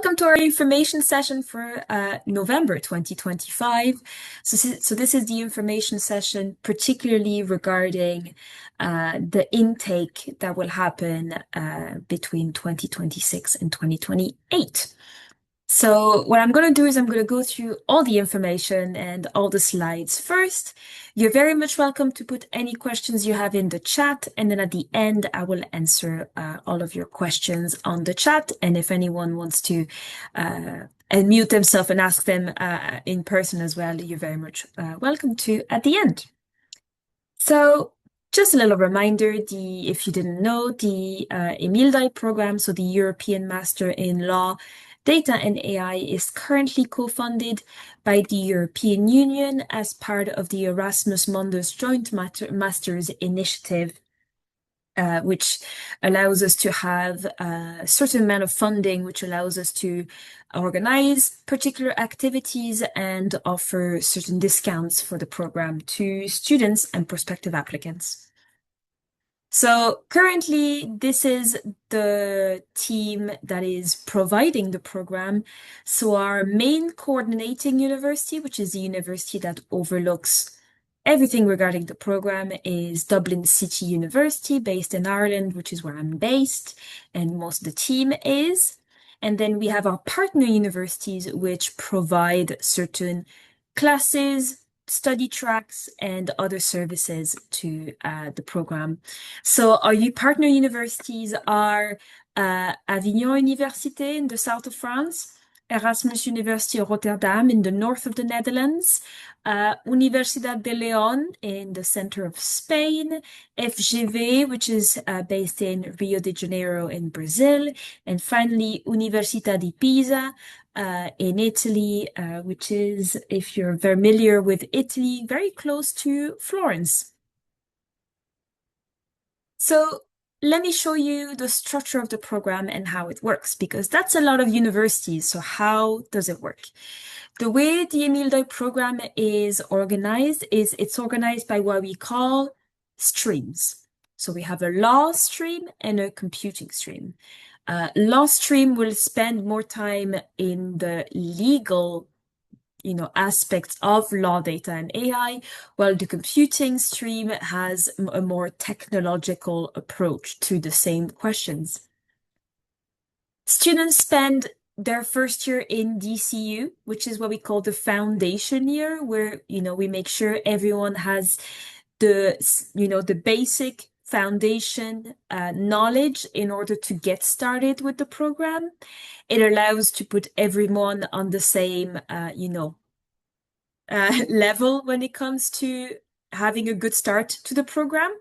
Welcome to our information session for November 2025. So this is the information session particularly regarding the intake that will happen between 2026 and 2028. So what I'm going to do is I'm going to go through all the information and all the slides first. You're very much welcome to put any questions you have in the chat. And then at the end, I will answer all of your questions on the chat. And if anyone wants to unmute themselves and ask them in person as well, you're very much welcome to at the end. So just a little reminder, if you didn't know, the EMILDAI program, so the European Master in Law, Data and AI, is currently co-funded by the European Union as part of the Erasmus Mundus Joint Masters Initiative, which allows us to have a certain amount of funding, which allows us to organize particular activities and offer certain discounts for the program to students and prospective applicants. So currently, this is the team that is providing the program. So our main coordinating university, which is the university that overlooks everything regarding the program, is Dublin City University, based in Ireland, which is where I'm based, and most of the team is. And then we have our partner universities, which provide certain classes, study tracks, and other services to the program. So our partner universities are Avignon Université in the south of France, Erasmus University of Rotterdam in the north of the Netherlands, Universidad de León in the center of Spain, FGV, which is based in Rio de Janeiro in Brazil, and finally Università di Pisa in Italy, which is, if you're familiar with Italy, very close to Florence. So let me show you the structure of the program and how it works, because that's a lot of universities. So how does it work? The way the EMILDAI program is organized is it's organized by what we call streams. So we have a law stream and a computing stream. Law stream will spend more time in the legal aspects of law, data, and AI, while the computing stream has a more technological approach to the same questions. Students spend their first year in DCU, which is what we call the foundation year, where, we make sure everyone has the basic foundation knowledge in order to get started with the program. It allows to put everyone on the same, level when it comes to having a good start to the program.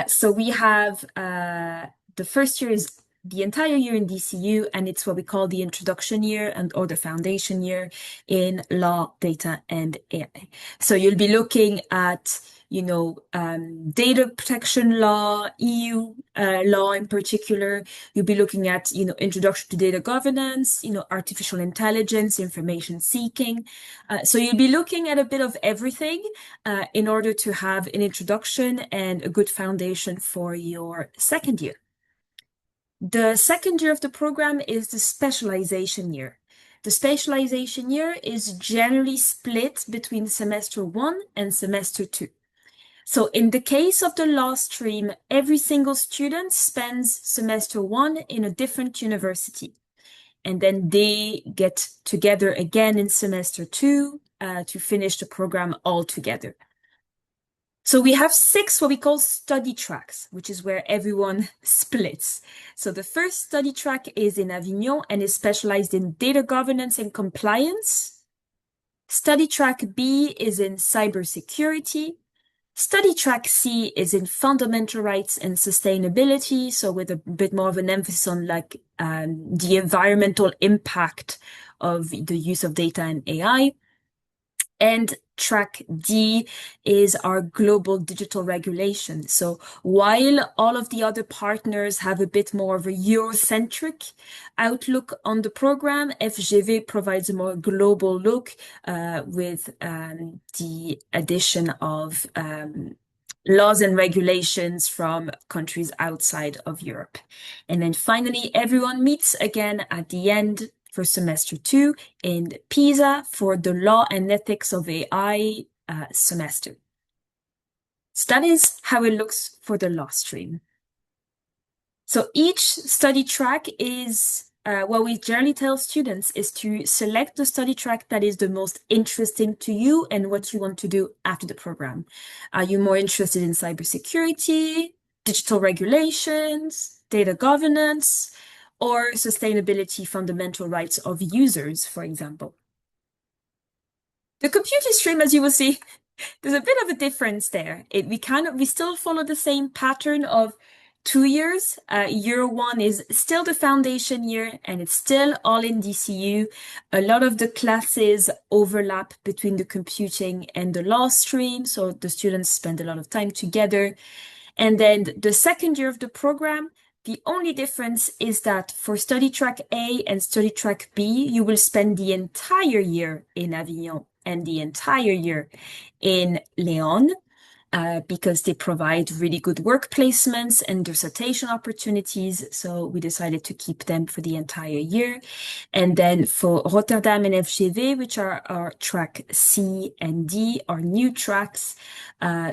So we have the first year is the entire year in DCU, and it's what we call the introduction year or the foundation year in law, data, and AI. So you'll be looking at data protection law, EU law in particular. You'll be looking at, introduction to data governance, artificial intelligence, information seeking. So you'll be looking at a bit of everything in order to have an introduction and a good foundation for your second year. The second year of the program is the specialization year. The specialization year is generally split between semester 1 and semester 2. So in the case of the law stream, every single student spends semester 1 in a different university. And then they get together again in semester 2 to finish the program all together. So we have 6 what we call study tracks, which is where everyone splits. So the first study track is in Avignon and is specialized in data governance and compliance. Study track B is in cybersecurity. Study track C is in fundamental rights and sustainability, so with a bit more of an emphasis on the environmental impact of the use of data and AI. And track D is our global digital regulation. So while all of the other partners have a bit more of a Eurocentric outlook on the program, FGV provides a more global look with the addition of laws and regulations from countries outside of Europe. And then finally, everyone meets again at the end for semester 2 in Pisa for the Law and Ethics of AI semester. So that is how it looks for the law stream. So each study track is, what we generally tell students is to select the study track that is the most interesting to you and what you want to do after the program. Are you more interested in cybersecurity, digital regulations, data governance, or sustainability fundamental rights of users, for example? The computer stream, as you will see, there's a bit of a difference there. We still follow the same pattern of 2 years. Year 1 is still the foundation year, and it's still all in DCU. A lot of the classes overlap between the computing and the law stream, so the students spend a lot of time together. And then the second year of the program, the only difference is that for study track A and study track B, you will spend the entire year in Avignon and the entire year in Leon, because they provide really good work placements and dissertation opportunities. So we decided to keep them for the entire year. And then for Rotterdam and FGV, which are our track C and D, our new tracks,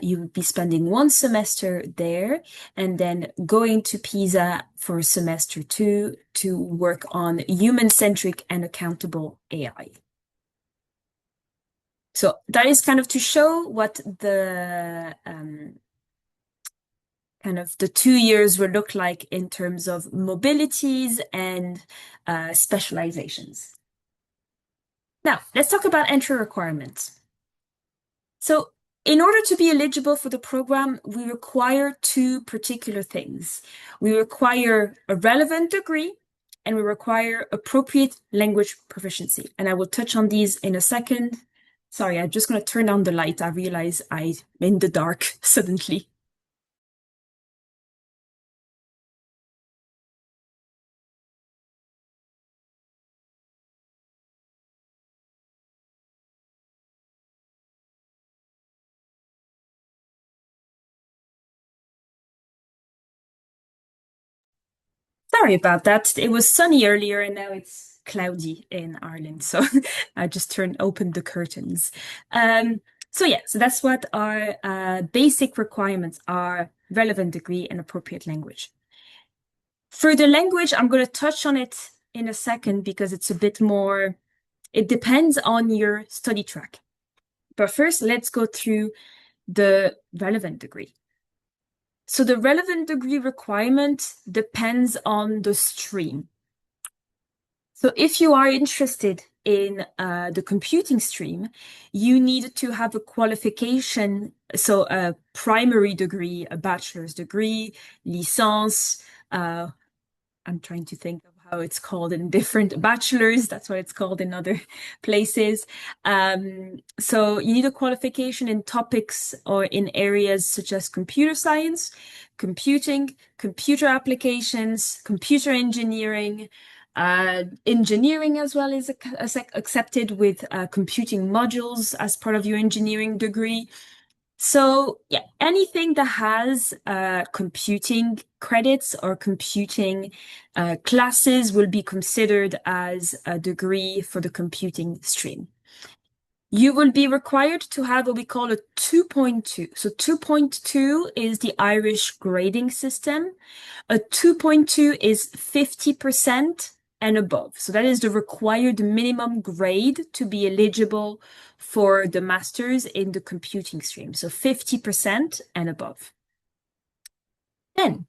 you will be spending 1 semester there and then going to Pisa for semester 2 to work on human-centric and accountable AI. So that is kind of to show what the kind of the 2 years will look like in terms of mobilities and specializations. Now, let's talk about entry requirements. So in order to be eligible for the program, we require 2 particular things. We require a relevant degree and we require appropriate language proficiency. And I will touch on these in a second. Sorry, I'm just going to turn on the light. I realize I'm in the dark suddenly. Sorry about that. It was sunny earlier and now it's cloudy in Ireland. So I just opened the curtains. So that's what our basic requirements are: relevant degree and appropriate language. For the language, I'm going to touch on it in a second because it's a bit more, it depends on your study track. But first, let's go through the relevant degree. So the relevant degree requirement depends on the stream. So if you are interested in the computing stream, you need to have a qualification, so a primary degree, a bachelor's degree, licence. I'm trying to think of how it's called in different bachelors. That's what it's called in other places. So you need a qualification in topics or in areas such as computer science, computing, computer applications, computer engineering. Engineering as well is accepted with computing modules as part of your engineering degree. So yeah, anything that has computing credits or computing classes will be considered as a degree for the computing stream. You will be required to have what we call a 2.2. So 2.2 is the Irish grading system. A 2.2 is 50% and above. So that is the required minimum grade to be eligible for the master's in the computing stream. So 50% and above. Then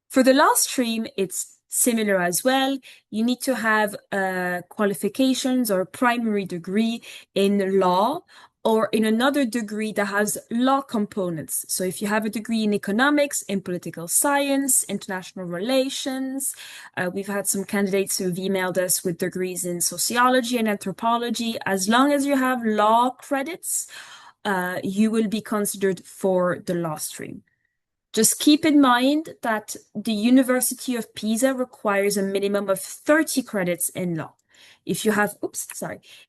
for the law stream, it's similar as well. You need to have qualifications or primary degree in law or in another degree that has law components. So if you have a degree in economics, in political science, international relations, we've had some candidates who've emailed us with degrees in sociology and anthropology. As long as you have law credits, you will be considered for the law stream. Just keep in mind that the University of Pisa requires a minimum of 30 credits in law. If you have,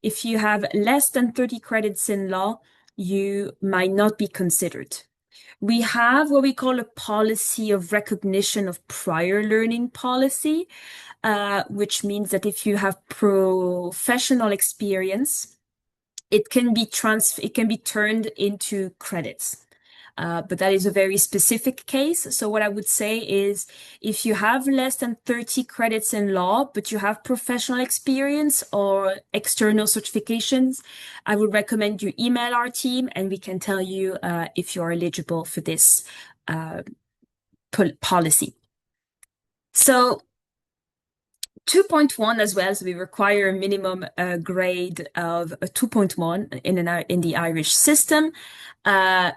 if you have less than 30 credits in law, you might not be considered. We have what we call a policy of recognition of prior learning policy, which means that if you have professional experience, it can be turned into credits. But that is a very specific case. So what I would say is if you have less than 30 credits in law, but you have professional experience or external certifications, I would recommend you email our team and we can tell you if you're eligible for this policy. So 2.1 as well, so we require a minimum grade of a 2.1 in the Irish system.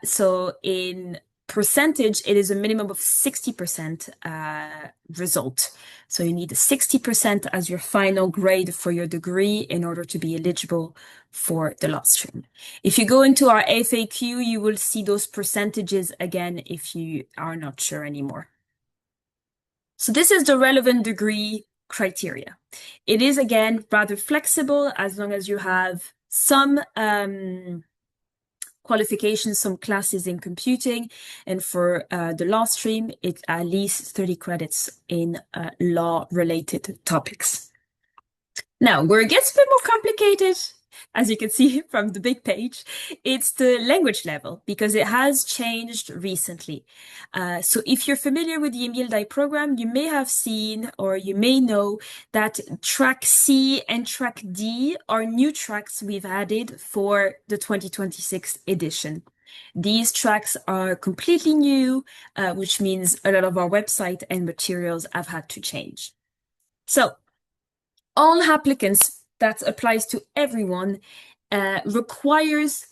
So in percentage, it is a minimum of 60% result. So you need 60% as your final grade for your degree in order to be eligible for the law stream. If you go into our FAQ, you will see those percentages again if you are not sure anymore. So this is the relevant degree criteria. It is, again, rather flexible as long as you have some qualifications, some classes in computing. And for the law stream, it's at least 30 credits in law-related topics. Now, where it gets a bit more complicated, as you can see from the big page, it's the language level because it has changed recently. So if you're familiar with the EMILDAI program, you may have seen or you may know that track C and track D are new tracks we've added for the 2026 edition. These tracks are completely new, which means a lot of our website and materials have had to change. So all applicants, that applies to everyone, requires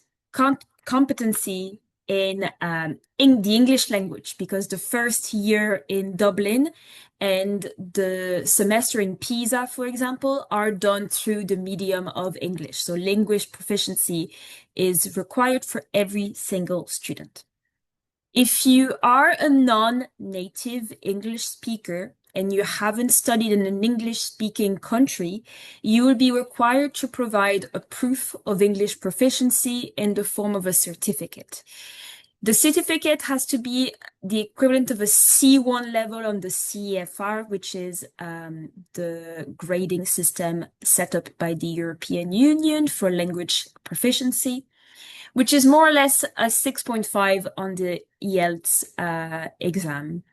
competency in the English language because the first year in Dublin and the semester in Pisa, for example, are done through the medium of English. So language proficiency is required for every single student. If you are a non-native English speaker and you haven't studied in an English-speaking country, you will be required to provide a proof of English proficiency in the form of a certificate. The certificate has to be the equivalent of a C1 level on the CEFR, which is the grading system set up by the European Union for language proficiency, which is more or less a 6.5 on the IELTS exam.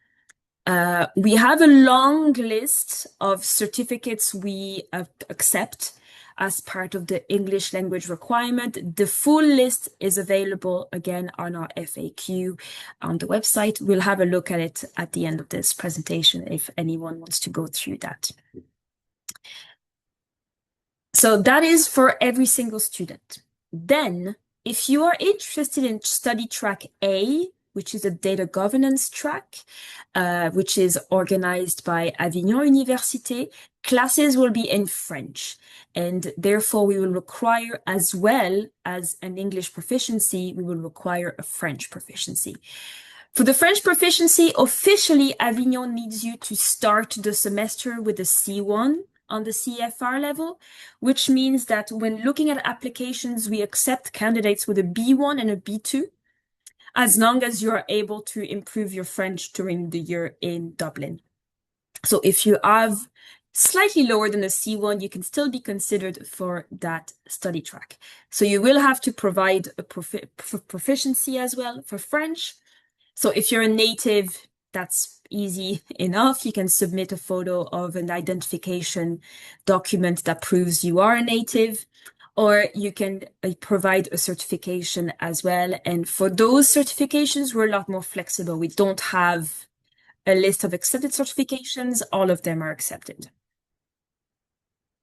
We have a long list of certificates we accept as part of the English language requirement. The full list is available again on our FAQ on the website. We'll have a look at it at the end of this presentation if anyone wants to go through that. So that is for every single student. Then, if you are interested in study track A, which is a data governance track, which is organized by Avignon Université, classes will be in French. And therefore, we will require, as well as an English proficiency, we will require a French proficiency. For the French proficiency, officially, Avignon needs you to start the semester with a C1 on the CFR level, which means that when looking at applications, we accept candidates with a B1 and a B2, as long as you are able to improve your French during the year in Dublin. So if you have slightly lower than a C1, you can still be considered for that study track. So you will have to provide a proficiency as well for French. So if you're a native, that's easy enough. You can submit a photo of an identification document that proves you are a native, or you can provide a certification as well. And for those certifications, we're a lot more flexible. We don't have a list of accepted certifications. All of them are accepted.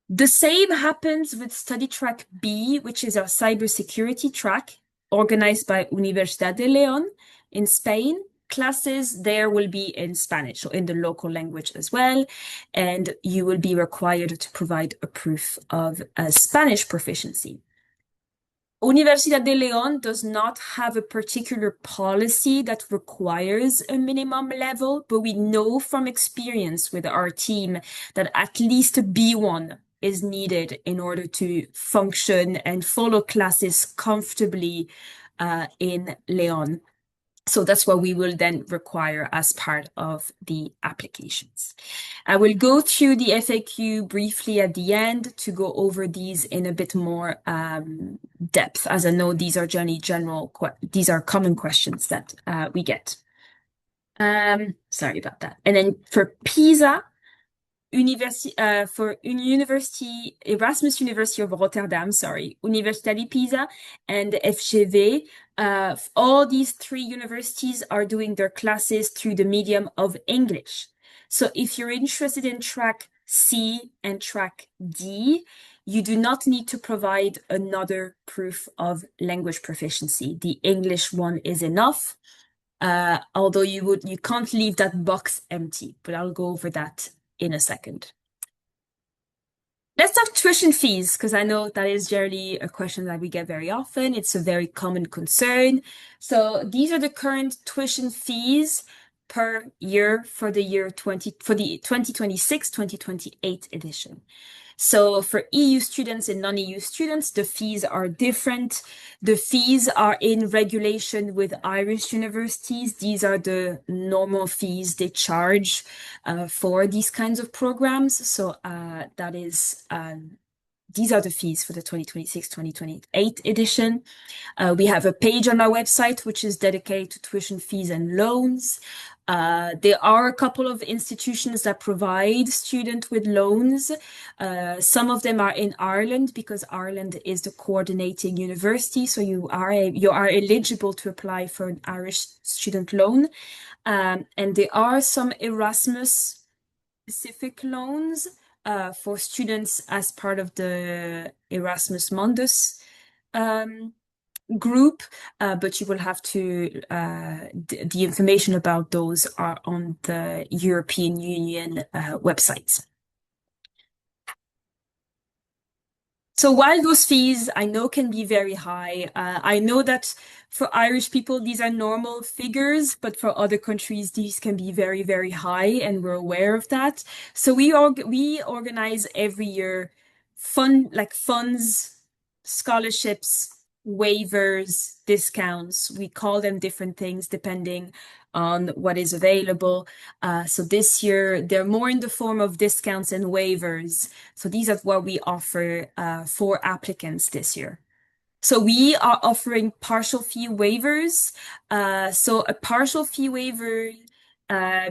The same happens with study track B, which is our cybersecurity track, organized by Universidad de León in Spain. Classes there will be in Spanish, so in the local language as well. And you will be required to provide a proof of a Spanish proficiency. Universidad de León does not have a particular policy that requires a minimum level, but we know from experience with our team that at least a B1 is needed in order to function and follow classes comfortably in León. So that's what we will then require as part of the applications. I will go through the FAQ briefly at the end to go over these in a bit more depth, as I know these are these are common questions that we get. Sorry about that. And then for PISA, for Erasmus University of Rotterdam, Università di Pisa and FGV, all these three universities are doing their classes through the medium of English. So if you're interested in track C and track D, you do not need to provide another proof of language proficiency. The English one is enough. Although you can't leave that box empty, but I'll go over that in a second. Let's talk tuition fees, because I know that is generally a question that we get very often. It's a very common concern. So these are the current tuition fees per year for the 2026-2028 edition. So for EU students and non-EU students, the fees are different. The fees are in regulation with Irish universities. These are the normal fees they charge for these kinds of programs. So these are the fees for the 2026-2028 edition. We have a page on our website which is dedicated to tuition fees and loans. There are a couple of institutions that provide students with loans. Some of them are in Ireland because Ireland is the coordinating university, so you are eligible to apply for an Irish student loan. And there are some Erasmus specific loans for students as part of the Erasmus Mundus group, but you will have to, the information about those are on the European Union websites. So while those fees I know can be very high, I know that for Irish people, these are normal figures, but for other countries, these can be very, very high, and we're aware of that. So we organize every year funds, scholarships, waivers, discounts. We call them different things depending on what is available. So this year, they're more in the form of discounts and waivers. So these are what we offer for applicants this year. So we are offering partial fee waivers. So a partial fee waiver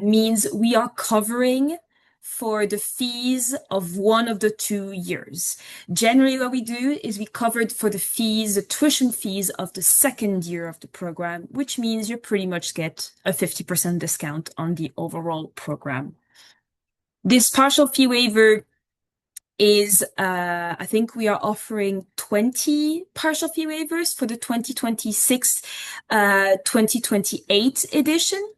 means we are covering for the fees of one of the 2 years. Generally, what we do is we covered for the tuition fees of the second year of the program, which means you pretty much get a 50% discount on the overall program. This partial fee waiver is, I think we are offering 20 partial fee waivers for the 2026-2028 edition.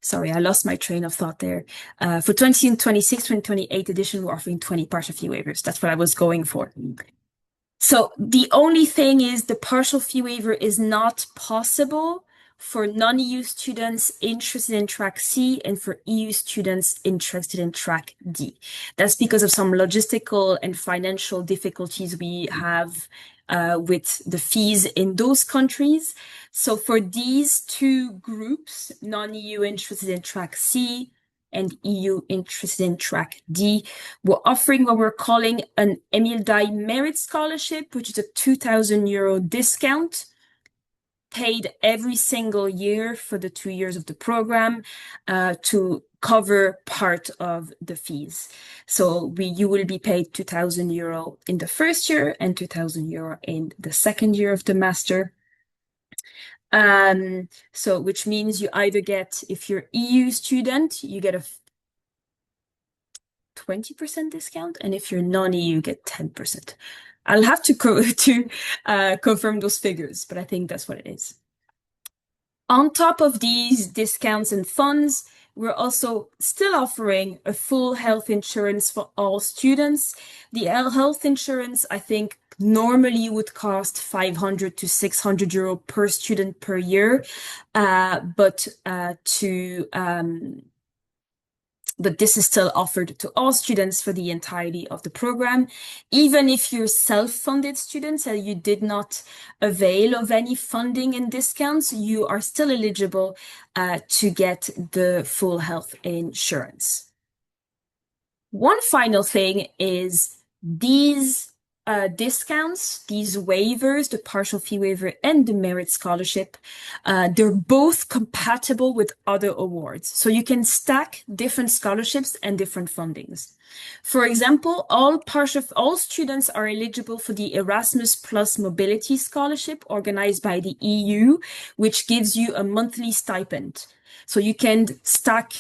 Sorry, I lost my train of thought there. For 2026-2028 edition, we're offering 20 partial fee waivers. That's what I was going for. So the only thing is the partial fee waiver is not possible for non-EU students interested in track C and for EU students interested in track D. That's because of some logistical and financial difficulties we have with the fees in those countries. So for these two groups, non-EU interested in track C and EU interested in track D, we're offering what we're calling an EMILDAI Merit Scholarship, which is a €2,000 discount paid every single year for the 2 years of the program to cover part of the fees. So you will be paid €2,000 in the first year and €2,000 in the second year of the master. So which means you either get, if you're EU student, you get a 20% discount, and if you're non-EU, you get 10%. I'll have to confirm those figures, but I think that's what it is. On top of these discounts and funds, we're also still offering a full health insurance for all students. The health insurance, I think, normally would cost 500 to 600 euro per student per year, but but this is still offered to all students for the entirety of the program. Even if you're self-funded students and you did not avail of any funding and discounts, you are still eligible to get the full health insurance. One final thing is these discounts, these waivers, the partial fee waiver and the merit scholarship, they're both compatible with other awards. So you can stack different scholarships and different fundings. For example, all students are eligible for the Erasmus Plus Mobility Scholarship organized by the EU, which gives you a monthly stipend. So you can stack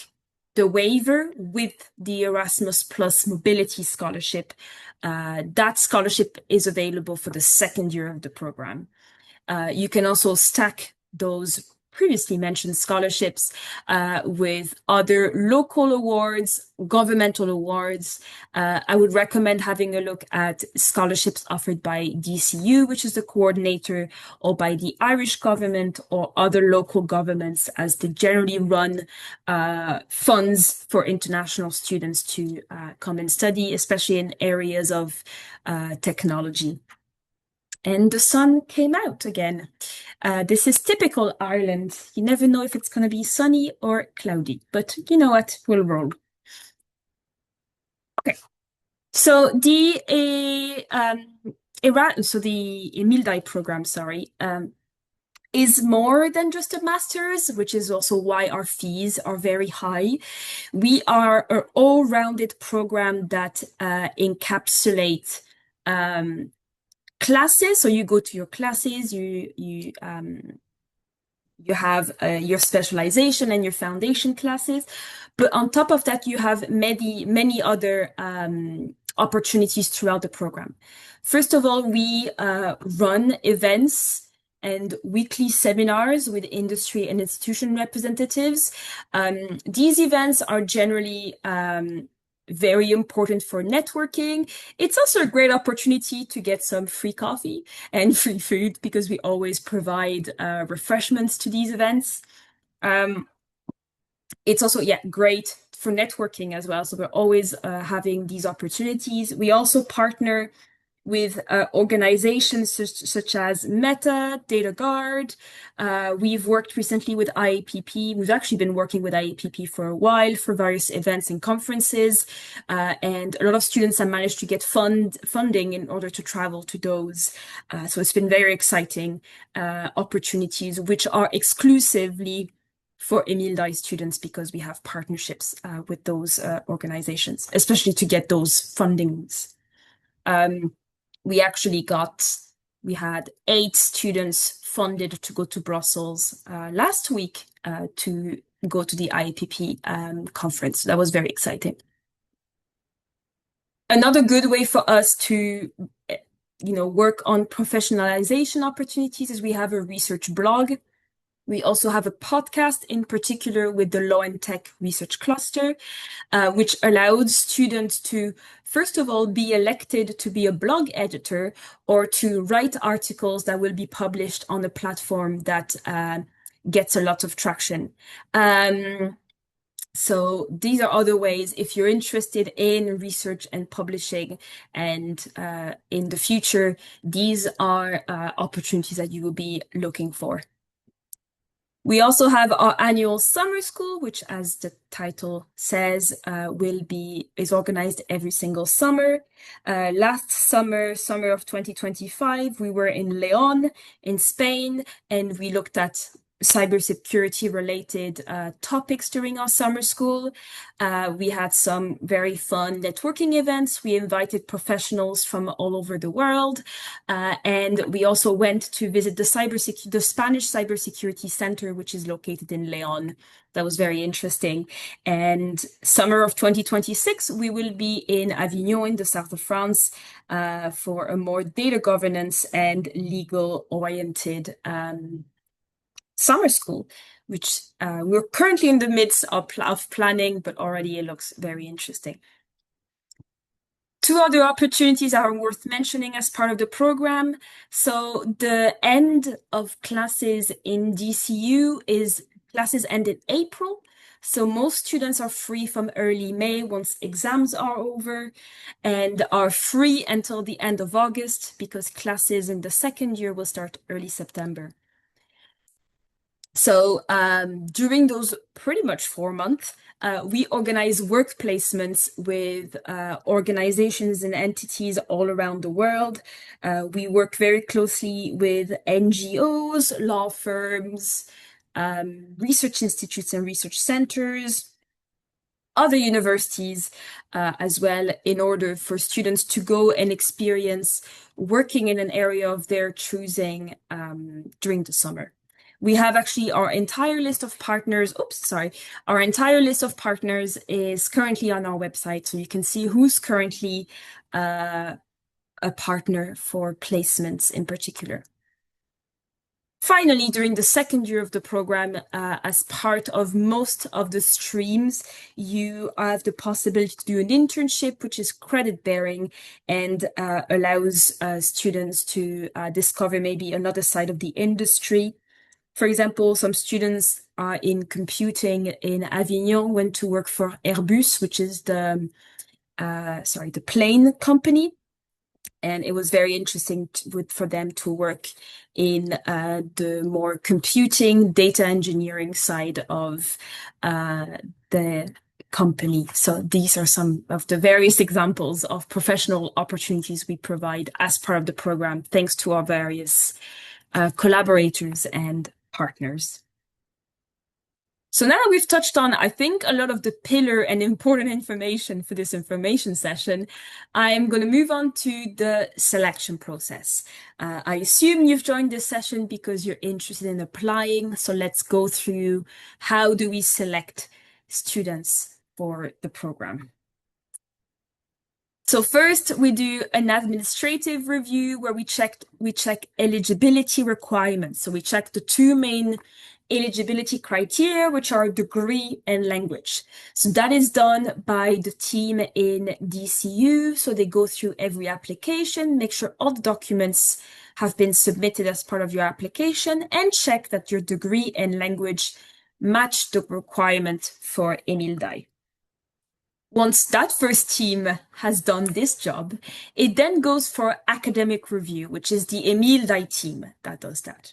the waiver with the Erasmus Plus Mobility Scholarship. That scholarship is available for the second year of the program. You can also stack those previously mentioned scholarships with other local awards, governmental awards. I would recommend having a look at scholarships offered by DCU, which is the coordinator, or by the Irish government or other local governments, as they generally run funds for international students to come and study, especially in areas of technology. And the sun came out again. This is typical Ireland. You never know if it's going to be sunny or cloudy, but you know what? We'll roll. Okay. So the EMILDAI program, is more than just a master's, which is also why our fees are very high. We are an all-rounded program that encapsulates classes. So you go to your classes, you have your specialization and your foundation classes, but on top of that, you have many other opportunities throughout the program. First of all, we run events and weekly seminars with industry and institution representatives. These events are generally very important for networking. It's also a great opportunity to get some free coffee and free food because we always provide refreshments to these events. It's also, great for networking as well. So we're always having these opportunities. We also partner with organizations such as Meta, DataGuard. We've worked recently with IAPP. We've actually been working with IAPP for a while for various events and conferences. And a lot of students have managed to get funding in order to travel to those. So it's been very exciting opportunities, which are exclusively for EMILDAI students because we have partnerships with those organizations, especially to get those fundings. We had 8 students funded to go to Brussels last week to go to the IAPP conference. That was very exciting. Another good way for us to work on professionalization opportunities is we have a research blog. We also have a podcast, in particular with the Law and Tech Research Cluster, which allows students to, first of all, be elected to be a blog editor or to write articles that will be published on a platform that gets a lot of traction. So these are other ways, if you're interested in research and publishing and in the future, these are opportunities that you will be looking for. We also have our annual summer school, which, as the title says, is organized every single summer. Last summer of 2025, we were in León, in Spain, and we looked at cybersecurity related topics during our summer school. We had some very fun networking events. We invited professionals from all over the world. And we also went to visit the Spanish Cybersecurity Center, which is located in León. That was very interesting. And summer of 2026, we will be in Avignon in the south of France for a more data governance and legal oriented summer school, which we're currently in the midst of planning, but already it looks very interesting. 2 other opportunities are worth mentioning as part of the program. So the end of classes in DCU classes end in April. So most students are free from early May once exams are over and are free until the end of August because classes in the second year will start early September. So during those pretty much 4 months, we organize work placements with organizations and entities all around the world. We work very closely with NGOs, law firms, research institutes and research centers, other universities as well, in order for students to go and experience working in an area of their choosing during the summer. We have actually our entire list of partners. Our entire list of partners is currently on our website. So you can see who's currently a partner for placements in particular. Finally, during the second year of the program, as part of most of the streams, you have the possibility to do an internship, which is credit bearing and allows students to discover maybe another side of the industry. For example, some students in computing in Avignon went to work for Airbus, which is the plane company. And it was very interesting for them to work in the more computing, data engineering side of the company. So these are some of the various examples of professional opportunities we provide as part of the program, thanks to our various collaborators and partners. So now that we've touched on, I think, a lot of the pillar and important information for this information session, I'm going to move on to the selection process. I assume you've joined this session because you're interested in applying. So let's go through how do we select students for the program. So first, we do an administrative review where we check eligibility requirements. So we check the two main eligibility criteria, which are degree and language. So that is done by the team in DCU. So they go through every application, make sure all the documents have been submitted as part of your application, and check that your degree and language match the requirement for EMILDAI. Once that first team has done this job, it then goes for academic review, which is the EMILDAI team that does that.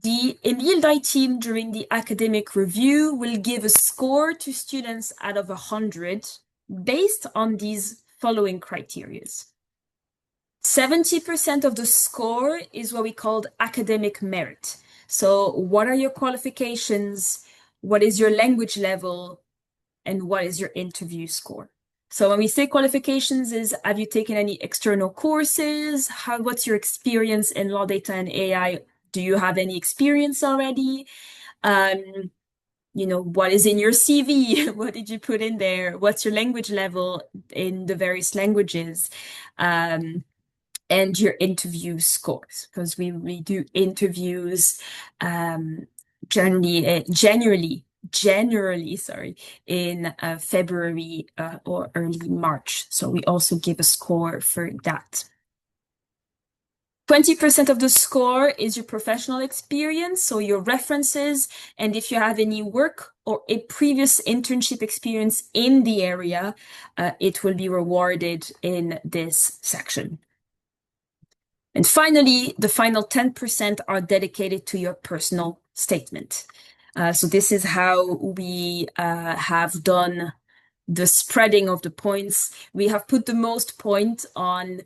The EMILDAI team during the academic review will give a score to students out of 100 based on these following criteria. 70% of the score is what we call academic merit. So what are your qualifications? What is your language level? And what is your interview score? So when we say qualifications is, have you taken any external courses? What's your experience in law, data, and AI? Do you have any experience already? What is in your CV? What did you put in there? What's your language level in the various languages? And your interview scores, because we do interviews generally, in February or early March. So we also give a score for that. 20% of the score is your professional experience, so your references, and if you have any work or a previous internship experience in the area, it will be rewarded in this section. And finally, the final 10% are dedicated to your personal statement. So this is how we have done the spreading of the points. We have put the most point on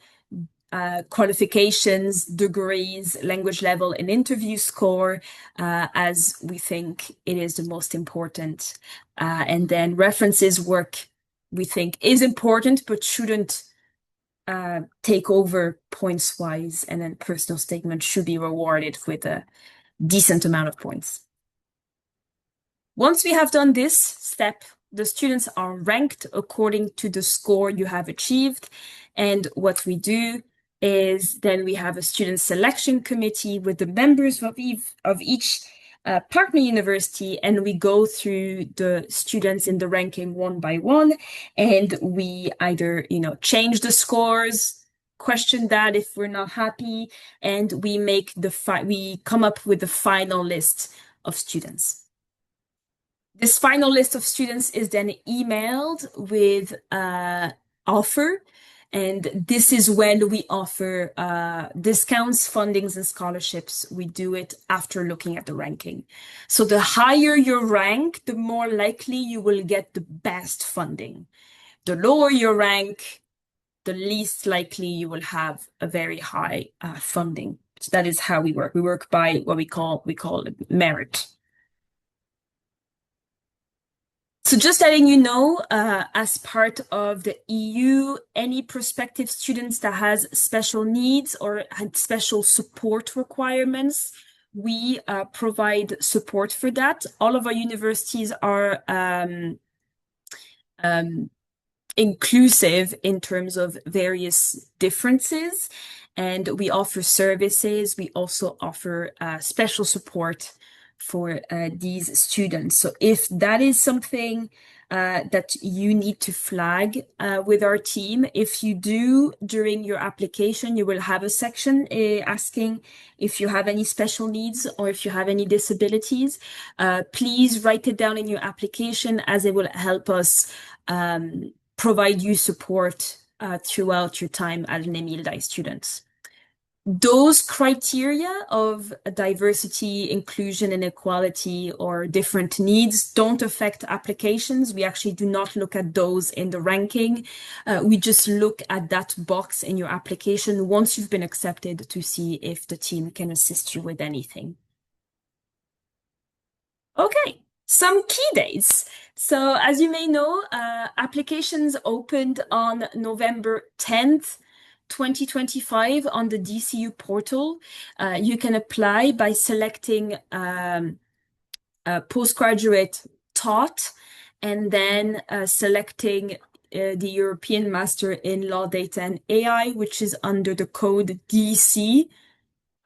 qualifications, degrees, language level, and interview score, as we think it is the most important. And then references work, we think, is important, but shouldn't take over points wise, and then personal statement should be rewarded with a decent amount of points. Once we have done this step, the students are ranked according to the score you have achieved. And what we do is then we have a student selection committee with the members of each partner university, and we go through the students in the ranking one by one, and we either change the scores, question that if we're not happy, and we come up with the final list of students. This final list of students is then emailed with offer. And this is when we offer discounts, fundings, and scholarships. We do it after looking at the ranking. So the higher your rank, the more likely you will get the best funding. The lower your rank, the least likely you will have a very high funding. So that is how we work. We work by what we call it merit. So just letting you know, as part of the EU, any prospective students that has special needs or had special support requirements, we provide support for that. All of our universities are inclusive in terms of various differences, and we offer services. We also offer special support for these students. So if that is something that you need to flag with our team, if you do during your application, you will have a section asking if you have any special needs or if you have any disabilities. Please write it down in your application, as it will help us provide you support throughout your time as an EMILDAI student. Those criteria of diversity, inclusion, and equality or different needs don't affect applications. We actually do not look at those in the ranking. We just look at that box in your application once you've been accepted to see if the team can assist you with anything. Okay, some key dates. So as you may know, applications opened on November 10th, 2025 on the DCU portal. You can apply by selecting postgraduate taught and then selecting the European Master in Law, Data and AI, which is under the code DC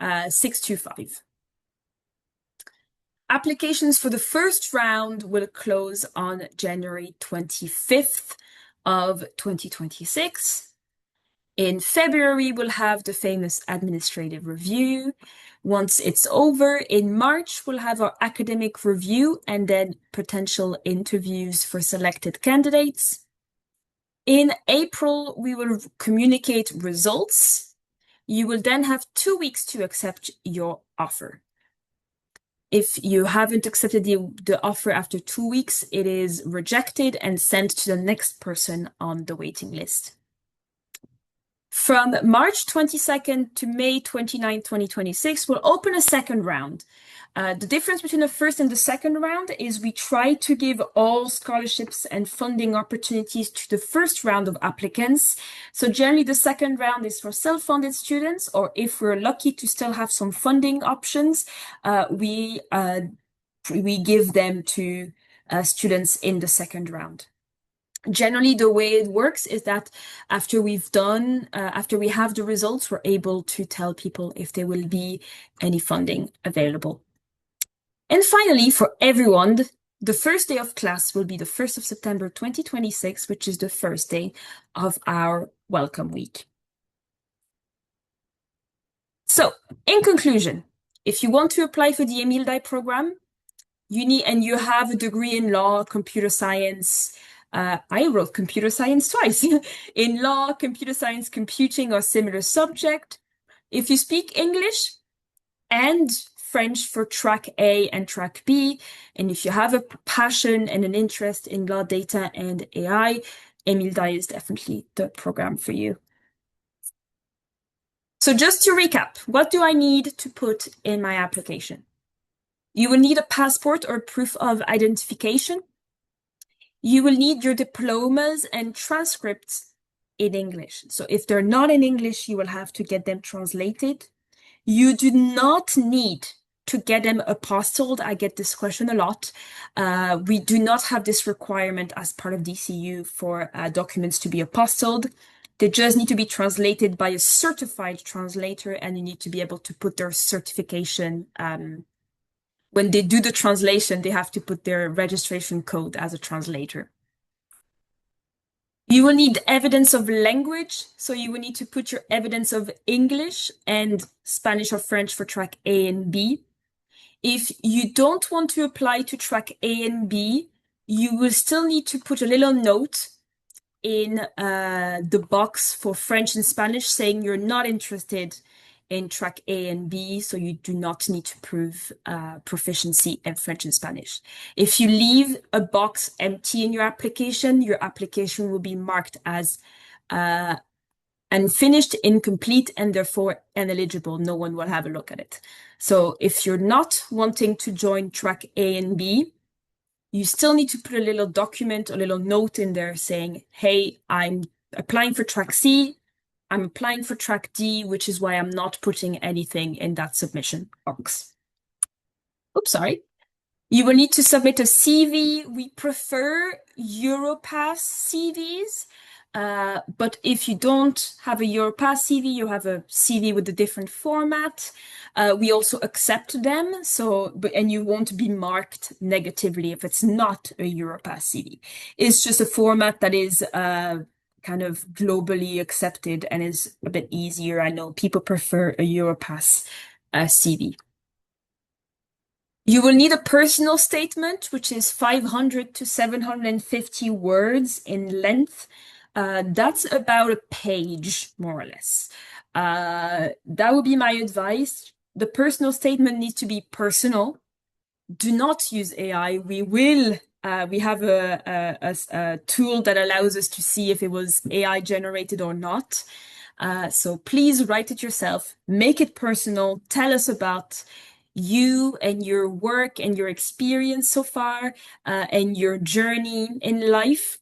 625. Applications for the first round will close on January 25th of 2026. In February, we'll have the famous administrative review. Once it's over, in March, we'll have our academic review and then potential interviews for selected candidates. In April, we will communicate results. You will then have 2 weeks to accept your offer. If you haven't accepted the offer after 2 weeks, it is rejected and sent to the next person on the waiting list. From March 22nd to May 29, 2026, we'll open a second round. The difference between the first and the second round is we try to give all scholarships and funding opportunities to the first round of applicants. So generally the second round is for self-funded students, or if we're lucky to still have some funding options, we give them to students in the second round. Generally, the way it works is that after we have the results, we're able to tell people if there will be any funding available. And finally, for everyone, the first day of class will be the 1st of September 2026, which is the first day of our welcome week. So, in conclusion, if you want to apply for the EMILDAI program, you have a degree in law, computer science. I wrote computer science twice. In law, computer science, computing, or similar subject. If you speak English and French for track A and track B, and if you have a passion and an interest in law, data, and AI, EMILDAI is definitely the program for you. So just to recap, what do I need to put in my application? You will need a passport or proof of identification. You will need your diplomas and transcripts in English. So if they're not in English, you will have to get them translated. You do not need to get them apostilled. I get this question a lot. We do not have this requirement as part of DCU for documents to be apostilled. They just need to be translated by a certified translator, and you need to be able to put their certification when they do the translation, they have to put their registration code as a translator. You will need evidence of language. So you will need to put your evidence of English and Spanish or French for track A and B. If you don't want to apply to track A and B, you will still need to put a little note in the box for French and Spanish saying you're not interested in track A and B, so you do not need to prove proficiency in French and Spanish. If you leave a box empty in your application will be marked as unfinished, incomplete, and therefore ineligible. No one will have a look at it. So if you're not wanting to join track A and B, you still need to put a little document, a little note in there saying, hey, I'm applying for track C, I'm applying for track D, which is why I'm not putting anything in that submission box. Oops, sorry. You will need to submit a CV. We prefer Europass CVs. But if you don't have a Europass CV, you have a CV with a different format. We also accept them. And you won't be marked negatively if it's not a Europass CV. It's just a format that is kind of globally accepted and is a bit easier. I know people prefer a Europass CV. You will need a personal statement, which is 500 to 750 words in length. That's about a page, more or less. That would be my advice. The personal statement needs to be personal. Do not use AI. We have a tool that allows us to see if it was AI generated or not. So please write it yourself, make it personal, tell us about you and your work and your experience so far, and your journey in life,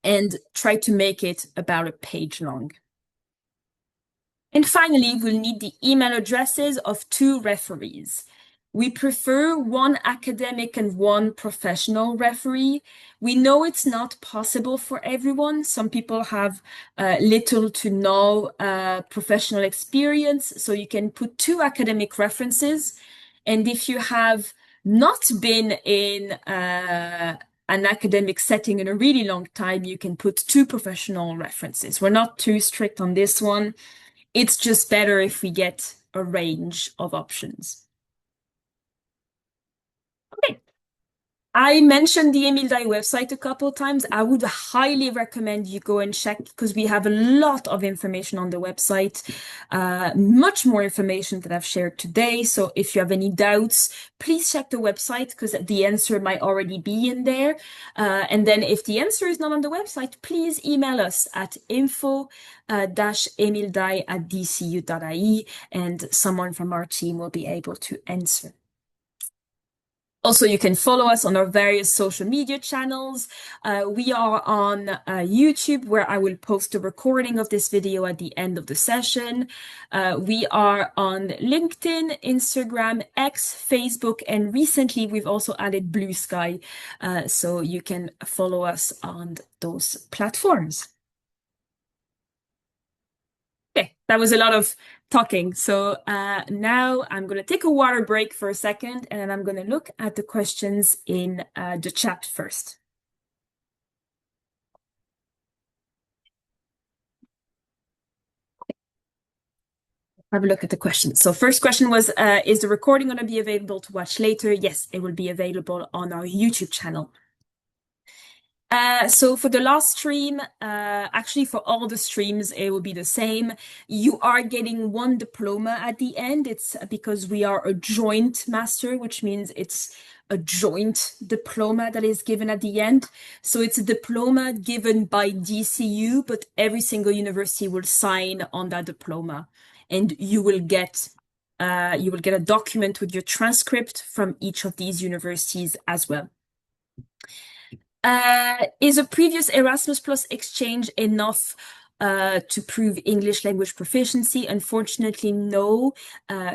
and try to make it about a page long. And finally, we'll need the email addresses of 2 referees. We prefer one academic and one professional referee. We know it's not possible for everyone. Some people have little to no professional experience, so you can put 2 academic references. And if you have not been in an academic setting in a really long time, you can put 2 professional references. We're not too strict on this one. It's just better if we get a range of options. Okay. I mentioned the EMILDAI website a couple of times. I would highly recommend you go and check because we have a lot of information on the website, much more information that I've shared today. So if you have any doubts, please check the website because the answer might already be in there. And then if the answer is not on the website, please email us at info-emildai@dcu.ie and someone from our team will be able to answer. Also, you can follow us on our various social media channels. We are on YouTube, where I will post a recording of this video at the end of the session. We are on LinkedIn, Instagram, X, Facebook, and recently we've also added Blue Sky, so you can follow us on those platforms. Okay, that was a lot of talking. So now I'm going to take a water break for a second, and then I'm going to look at the questions in the chat first. Have a look at the questions. So first question was, is the recording going to be available to watch later? Yes, it will be available on our YouTube channel. So for the last stream, actually for all the streams, it will be the same. You are getting 1 diploma at the end. It's because we are a joint master, which means it's a joint diploma that is given at the end. So it's a diploma given by DCU, but every single university will sign on that diploma. And you will get a document with your transcript from each of these universities as well. Is a previous Erasmus Plus exchange enough to prove English language proficiency? Unfortunately, no.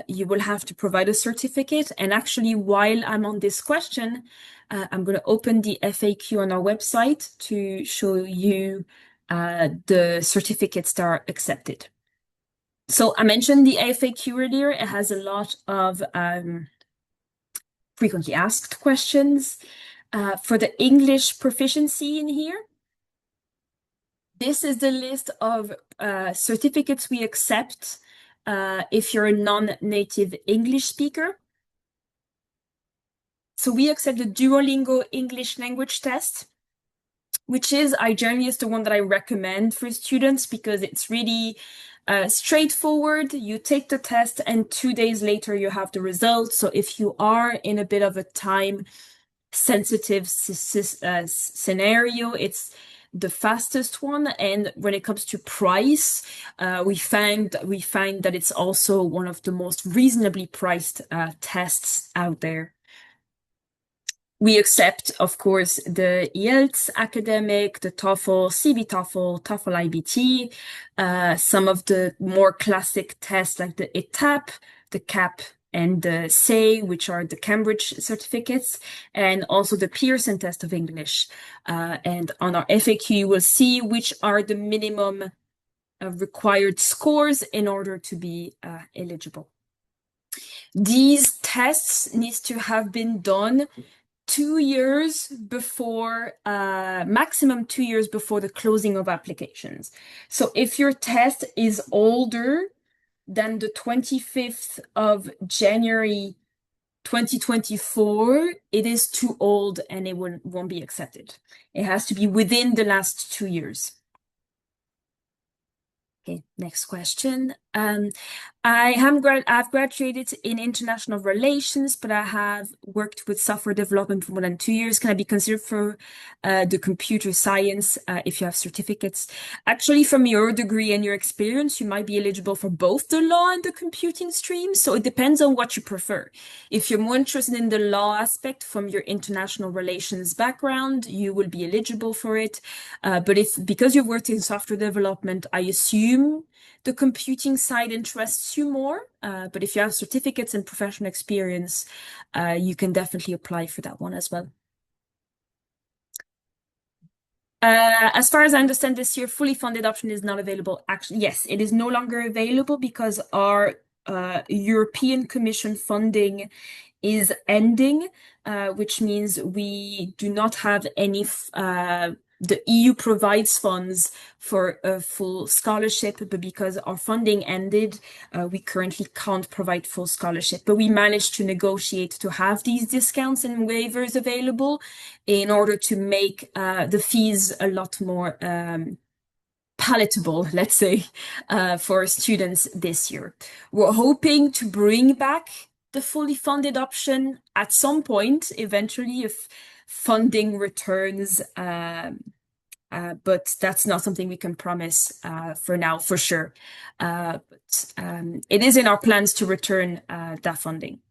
You will have to provide a certificate. And actually, while I'm on this question, I'm going to open the FAQ on our website to show you the certificates that are accepted. So I mentioned the FAQ earlier. It has a lot of frequently asked questions. For the English proficiency in here, this is the list of certificates we accept if you're a non-native English speaker. So we accept the Duolingo English language test, which is, I generally is the one that I recommend for students because it's really straightforward. You take the test and 2 days later you have the results. So if you are in a bit of a time sensitive scenario, it's the fastest one. And when it comes to price, we find that it's also one of the most reasonably priced tests out there. We accept, of course, the IELTS academic, the TOEFL, CB TOEFL, TOEFL IBT, some of the more classic tests like the ETAP, the CAP, and the SAY, which are the Cambridge certificates, and also the Pearson test of English. And on our FAQ, you will see which are the minimum required scores in order to be eligible. These tests need to have been done 2 years before, maximum 2 years before the closing of applications. So if your test is older than the 25th of January 2024, it is too old and it won't be accepted. It has to be within the last 2 years. Okay, next question. I've graduated in international relations, but I have worked with software development for more than 2 years. Can I be considered for the computer science if you have certificates? Actually, from your degree and your experience, you might be eligible for both the law and the computing stream. So it depends on what you prefer. If you're more interested in the law aspect from your international relations background, you will be eligible for it. But because you've worked in software development, I assume the computing side interests you more, but if you have certificates and professional experience, you can definitely apply for that one as well. As far as I understand this year, fully funded option is not available. Actually, yes, it is no longer available because our European Commission funding is ending, which means we do not have any the EU provides funds for a full scholarship, but because our funding ended, we currently can't provide full scholarship. But we managed to negotiate to have these discounts and waivers available in order to make the fees a lot more palatable, let's say, for students this year. We're hoping to bring back the fully funded option at some point, eventually, if funding returns, but that's not something we can promise for now, for sure. But it is in our plans to return that funding.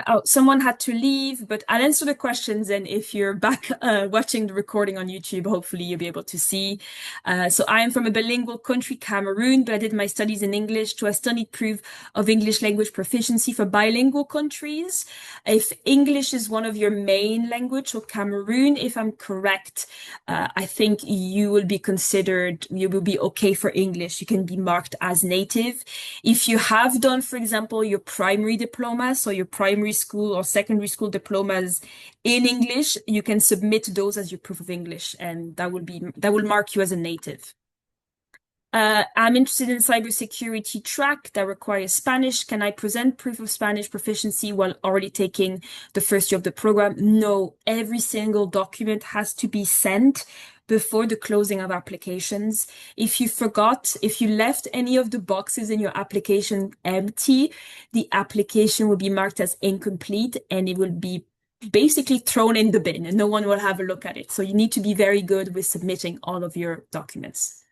Oh, someone had to leave, but I'll answer the questions. And if you're back watching the recording on YouTube, hopefully you'll be able to see. So I am from a bilingual country, Cameroon, but I did my studies in English. Do I still need proof of English language proficiency for bilingual countries? If English is one of your main language, or Cameroon, if I'm correct, I think you will be considered, you will be okay for English. You can be marked as native. If you have done, for example, your primary diploma, so your primary school or secondary school diplomas in English, you can submit those as your proof of English, and that will mark you as a native. I'm interested in cybersecurity track that requires Spanish. Can I present proof of Spanish proficiency while already taking the first year of the program? No, every single document has to be sent before the closing of applications. If you left any of the boxes in your application empty, the application will be marked as incomplete and it will be basically thrown in the bin and no one will have a look at it. So you need to be very good with submitting all of your documents.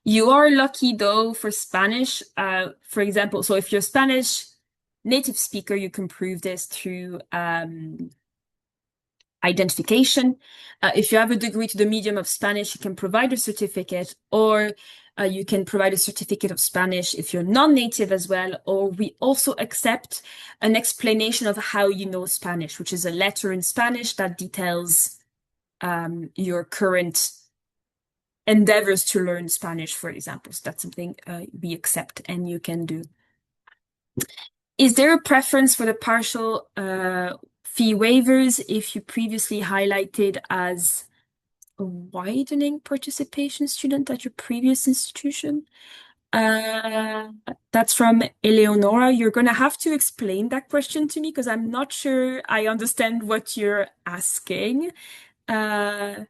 You are lucky though for Spanish, for example, so if you're Spanish native speaker, you can prove this through identification. If you have a degree to the medium of Spanish, you can provide a certificate, or you can provide a certificate of Spanish if you're non-native as well, or we also accept an explanation of how you know Spanish, which is a letter in Spanish that details your current endeavors to learn Spanish, for example. So that's something we accept and you can do. Is there a preference for the partial fee waivers if you previously highlighted as a widening participation student at your previous institution? Uh, that's from Eleonora. You're going to have to explain that question to me because I'm not sure I understand what you're asking. Uh,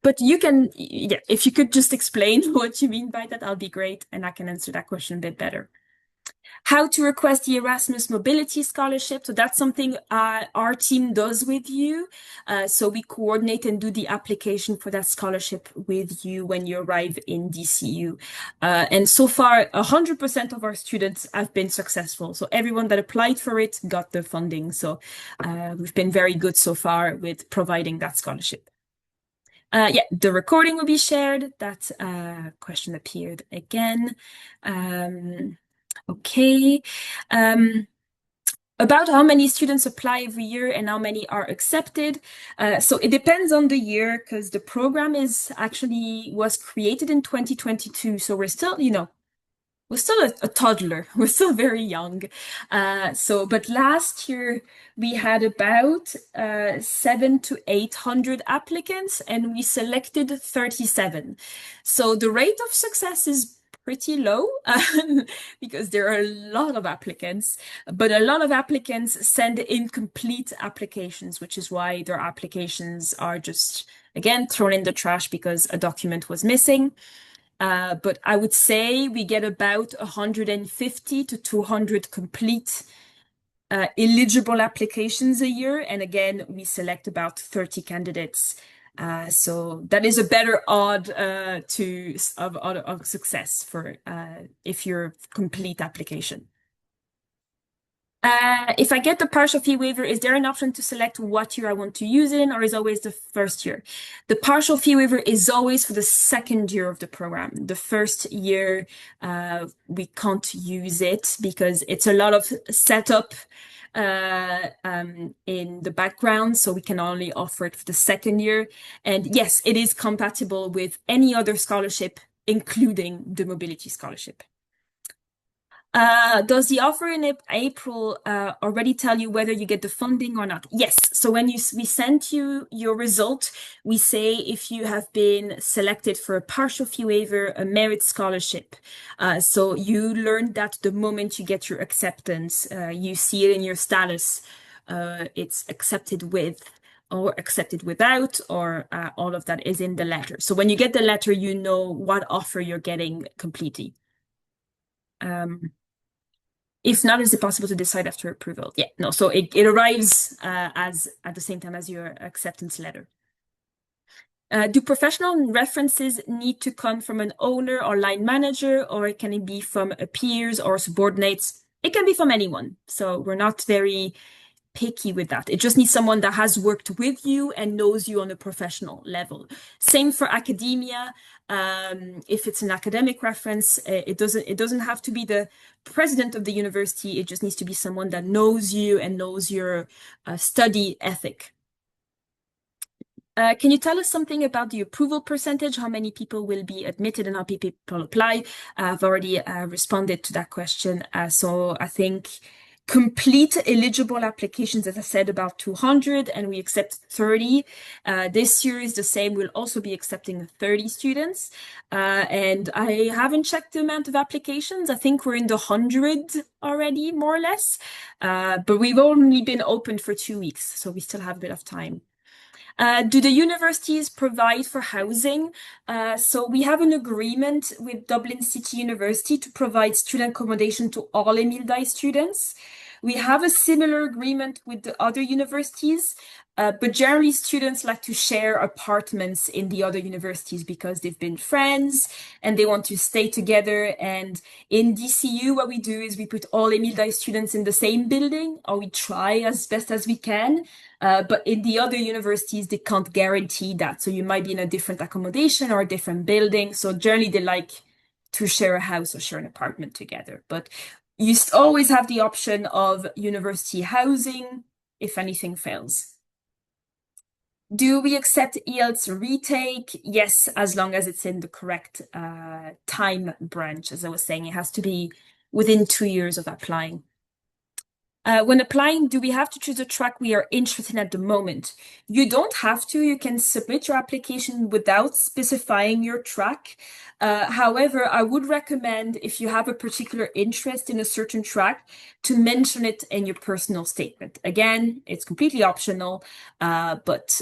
but you can, yeah, if you could just explain what you mean by that, I'll be great, and I can answer that question a bit better. How to request the Erasmus Mobility Scholarship. So that's something our team does with you. So we coordinate and do the application for that scholarship with you when you arrive in DCU. And so far, 100% of our students have been successful. So everyone that applied for it got the funding. So we've been very good so far with providing that scholarship. Yeah, the recording will be shared. That question appeared again. Okay. Um, about how many students apply every year and how many are accepted. So it depends on the year because the program was created in 2022. So we're still, we're still a toddler. We're still very young. But last year we had about 700 to 800 applicants and we selected 37. So the rate of success is pretty low because there are a lot of applicants, but a lot of applicants send incomplete applications, which is why their applications are just, again, thrown in the trash because a document was missing. But I would say we get about 150 to 200 complete eligible applications a year. And again, we select about 30 candidates. So that is a better odd of success for if you're complete application. If I get the partial fee waiver, is there an option to select what year I want to use it in, or is always the first year? The partial fee waiver is always for the second year of the program. The first year, we can't use it because it's a lot of setup in the background, so we can only offer it for the second year. And yes, it is compatible with any other scholarship, including the mobility scholarship. Does the offer in April already tell you whether you get the funding or not? Yes. So when we send you your result, we say if you have been selected for a partial fee waiver, a merit scholarship. So you learn that the moment you get your acceptance, you see it in your status. It's accepted with or accepted without, or all of that is in the letter. So when you get the letter, you know what offer you're getting completely. If not, is it possible to decide after approval? Yeah, no. So it arrives as at the same time as your acceptance letter. Do professional references need to come from an owner or line manager, or can it be from peers or subordinates? It can be from anyone. So we're not very picky with that. It just needs someone that has worked with you and knows you on a professional level. Same for academia. If it's an academic reference, it doesn't have to be the president of the university. It just needs to be someone that knows you and knows your study ethic. Can you tell us something about the approval percentage? How many people will be admitted and how many people apply? I've already responded to that question. So I think complete eligible applications, as I said, about 200, and we accept 30. This year is the same. We'll also be accepting 30 students. And I haven't checked the amount of applications. I think we're in the 100 already, more or less. But we've only been open for 2 weeks, so we still have a bit of time. Do the universities provide for housing? So we have an agreement with Dublin City University to provide student accommodation to all EMILDAI students. We have a similar agreement with the other universities, but generally students like to share apartments in the other universities because they've been friends and they want to stay together. And in DCU, what we do is we put all EMILDAI students in the same building, or we try as best as we can. But in the other universities, they can't guarantee that. So you might be in a different accommodation or a different building. So generally they like to share a house or share an apartment together. But you always have the option of university housing if anything fails. Do we accept IELTS retake? Yes, as long as it's in the correct time branch. As I was saying, it has to be within 2 years of applying. When applying, do we have to choose a track we are interested in at the moment? You don't have to. You can submit your application without specifying your track. However, I would recommend if you have a particular interest in a certain track to mention it in your personal statement. Again, it's completely optional, but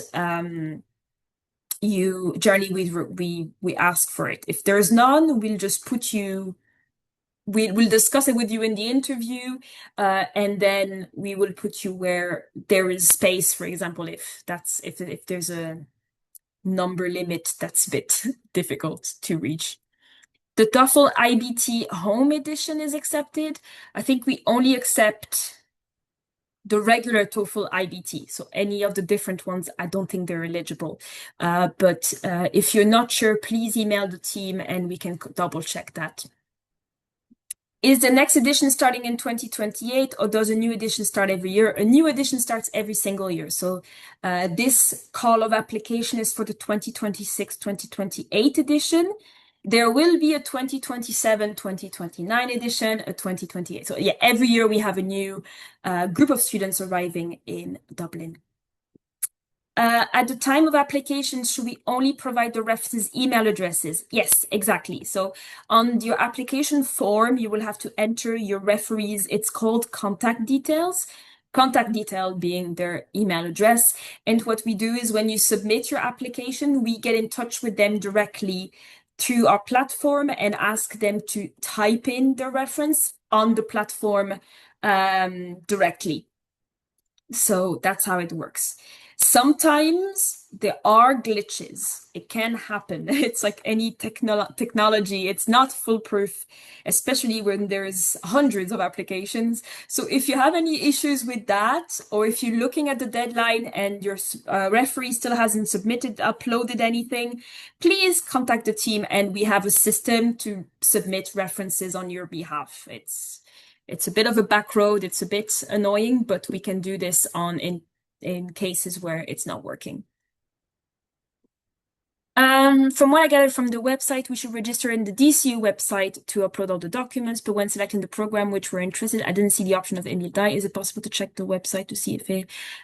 you generally we ask for it. If there's none, we'll just put you. We'll discuss it with you in the interview, and then we will put you where there is space. For example, if there's a number limit that's a bit difficult to reach. The TOEFL IBT Home Edition is accepted. I think we only accept the regular TOEFL IBT. So any of the different ones, I don't think they're eligible. But if you're not sure, please email the team and we can double check that. Is the next edition starting in 2028 or does a new edition start every year? A new edition starts every single year. So this call of application is for the 2026-2028 edition. There will be a 2027-2029 edition, a 2028. So yeah, every year we have a new group of students arriving in Dublin. At the time of application, should we only provide the references' email addresses? Yes, exactly. So on your application form, you will have to enter your referees. It's called contact details. Contact detail being their email address. And what we do is when you submit your application, we get in touch with them directly through our platform and ask them to type in the reference on the platform directly. So that's how it works. Sometimes there are glitches. It can happen. It's like any technology. It's not foolproof, especially when there's hundreds of applications. So if you have any issues with that, or if you're looking at the deadline and your referee still hasn't uploaded anything, please contact the team and we have a system to submit references on your behalf. It's a bit of a back road. It's a bit annoying, but we can do this in cases where it's not working. From what I gathered from the website, we should register in the DCU website to upload all the documents, but when selecting the program which we're interested, I didn't see the option of EMILDAI. Is it possible to check the website to see if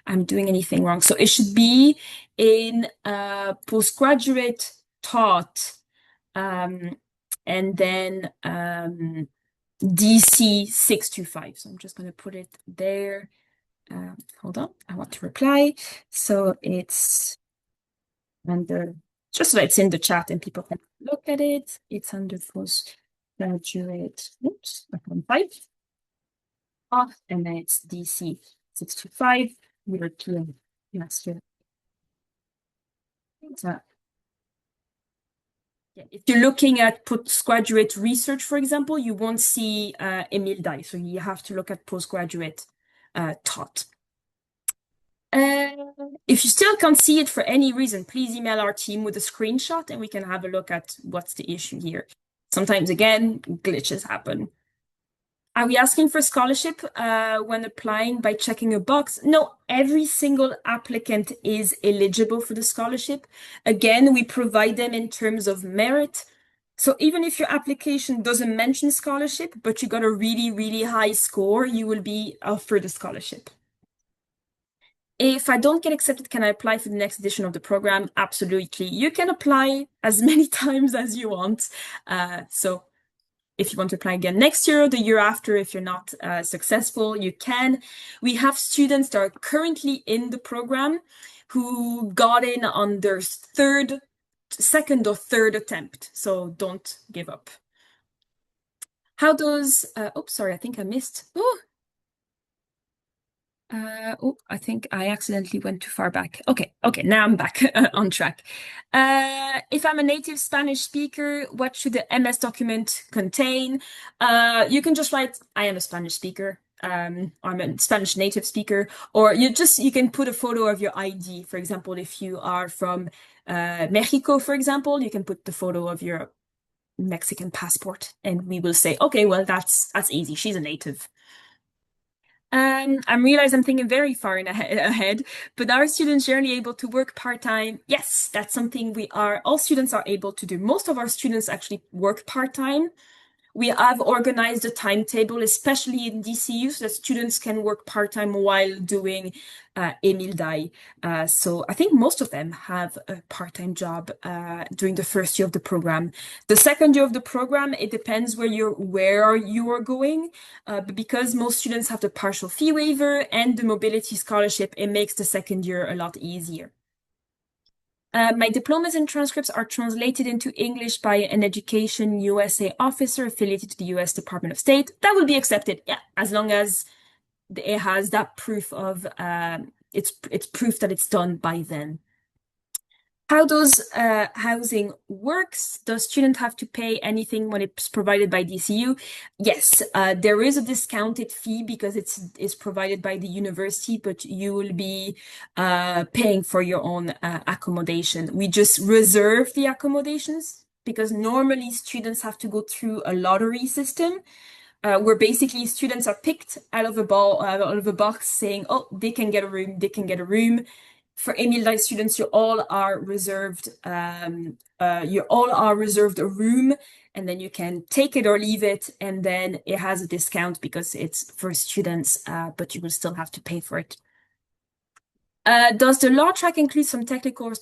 I'm doing anything wrong? So it should be in postgraduate taught, and then DC 625. So I'm just going to put it there. Hold on, I want to reply. So it's under, just so that it's in the chat and people can look at it. It's under postgraduate, oops, 5. And then it's DC 625, European Master. If you're looking at postgraduate research, for example, you won't see EMILDAI. So you have to look at postgraduate taught. If you still can't see it for any reason, please email our team with a screenshot and we can have a look at what's the issue here. Sometimes, again, glitches happen. Are we asking for scholarship when applying by checking a box? No, every single applicant is eligible for the scholarship. Again, we provide them in terms of merit. So even if your application doesn't mention scholarship, but you got a really, really high score, you will be offered a scholarship. If I don't get accepted, can I apply for the next edition of the program? Absolutely. You can apply as many times as you want. So if you want to apply again next year or the year after, if you're not successful, you can. We have students that are currently in the program who got in on their second or third attempt. So don't give up. How does, oops, sorry, I think I missed. I think I accidentally went too far back. Okay, now I'm back on track. If I'm a native Spanish speaker, what should the MS document contain? You can just write, I am a Spanish speaker. I'm a Spanish native speaker, or you can put a photo of your ID. For example, if you are from Mexico, for example, you can put the photo of your Mexican passport, and we will say, okay, well, that's easy. She's a native. I realize I'm thinking very far ahead, but are students generally able to work part-time? Yes, that's something all students are able to do. Most of our students actually work part-time. We have organized a timetable, especially in DCU, so that students can work part-time while doing EMILDAI. So I think most of them have a part-time job during the first year of the program. The second year of the program, it depends where you are going. But because most students have the partial fee waiver and the mobility scholarship, it makes the second year a lot easier. My diplomas and transcripts are translated into English by an Education USA officer affiliated to the US Department of State. That will be accepted, yeah, as long as it has that proof of it's proof that it's done by then. How does housing works? Does student have to pay anything when it's provided by DCU? Yes, there is a discounted fee because it's provided by the university, but you will be paying for your own accommodation. We just reserve the accommodations because normally students have to go through a lottery system. Where basically students are picked out of a box saying, oh, they can get a room, they can get a room. For EMILDAI students, you all are reserved a room, and then you can take it or leave it, and then it has a discount because it's for students, but you will still have to pay for it. Does the law track include some technical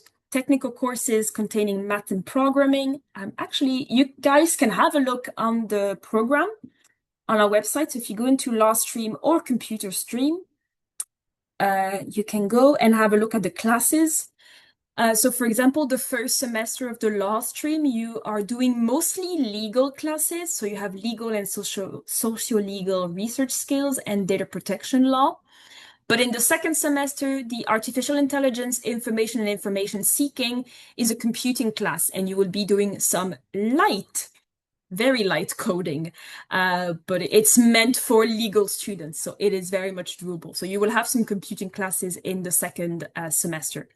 courses containing math and programming? Actually, you guys can have a look on the program on our website. So if you go into law stream or computer stream, you can go and have a look at the classes. So for example, the first semester of the law stream, you are doing mostly legal classes. So you have legal and socio-legal research skills and data protection law. But in the second semester, the artificial intelligence, information and information seeking is a computing class, and you will be doing some very light coding, but it's meant for legal students, so it is very much doable. So you will have some computing classes in the second semester.